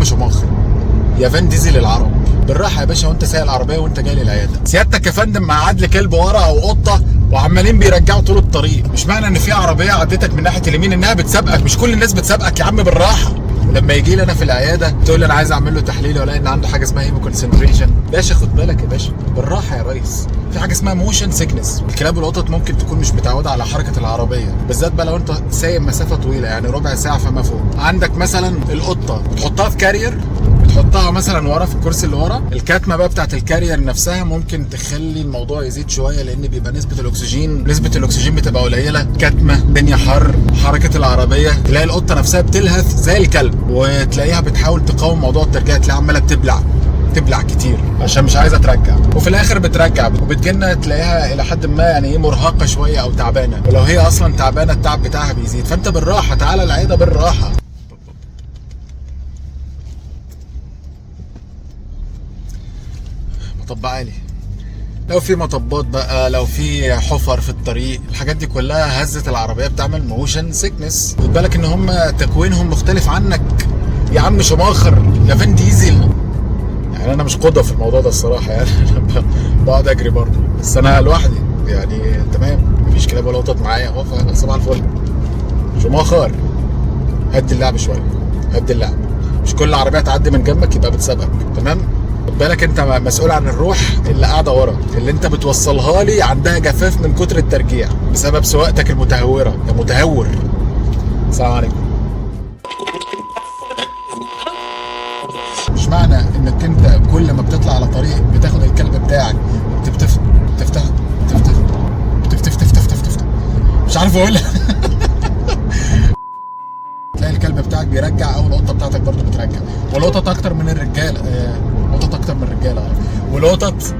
شماخر، يا فان ديزل العرب. بالراحه يا باشا وانت سايق العربيه وانت جاي للعياده. سيادتك يا فندم مع عدل كلب ورا او قطه وعمالين بيرجعوا طول الطريق، مش معنى ان في عربيه عدتك من ناحيه اليمين انها بتسابقك، مش كل الناس بتسابقك يا عم، بالراحه. لما يجي لي انا في العياده تقول لي انا عايز اعمل له تحليل ولا ان عنده حاجه اسمها هيمو كونسنتريشن. باشا خد بالك يا باشا، بالراحه يا ريس، في حاجه اسمها موشن سيكنس. الكلاب والقطط ممكن تكون مش متعوده على حركه العربيه، بالذات بقى لو انت سايق مسافه طويله يعني ربع ساعه فما فوق. عندك مثلا القطه بتحطها في كارير، بتحطها مثلا ورا في الكرسي اللي ورا، الكاتمه بقى بتاعت الكارير نفسها ممكن تخلي الموضوع يزيد شويه، لان بيبقى نسبه الاكسجين بتبقى قليله، كاتمه، الدنيا حر، حركه العربيه، تلاقي القطه نفسها بتلهث زي الكلب، وتلاقيها بتحاول تقاوم موضوع الترجيع، تلاقيها عماله تبلع كتير عشان مش عايزه ترجع، وفي الاخر بترجع وبتجينا تلاقيها الى حد ما يعني ايه مرهقه شويه او تعبانه، ولو هي اصلا تعبانه التعب بتاعها بيزيد. فانت بالراحه، تعالى العياده بالراحه. مطب عالي، لو في مطبات بقى، لو في حفر في الطريق، الحاجات دي كلها هزة العربية بتعمل موشن سيكنس. خد بالك ان هم تكوينهم مختلف عنك يا عم شماخر، يا فان ديزل. يعني انا مش قدوة في الموضوع ده الصراحة، يعني انا بقعد اجري برضه، بس انا لوحدي يعني تمام، مفيش كلاب ولا قطط معايا اهو، صباح الفل. شماخر هدي اللعب شوية، هدي اللعب، مش كل عربية تعدي من جنبك يبقى بتسابقك، تمام؟ خد بالك انت مسؤول عن الروح اللي قاعده ورا، اللي انت بتوصلها لي عندها جفاف من كتر الترجيع بسبب سواقتك المتهوره يا متهور. السلام عليكم. مش معنى انك انت كل ما بتطلع على طريق بتاخد الكلب بتاعك تفتح مش عارف اقولها تلاقي الكلب بتاعك بيرجع او القطه بتاعتك برضو بترجع، والقطط اكتر من الرجاله، والقطط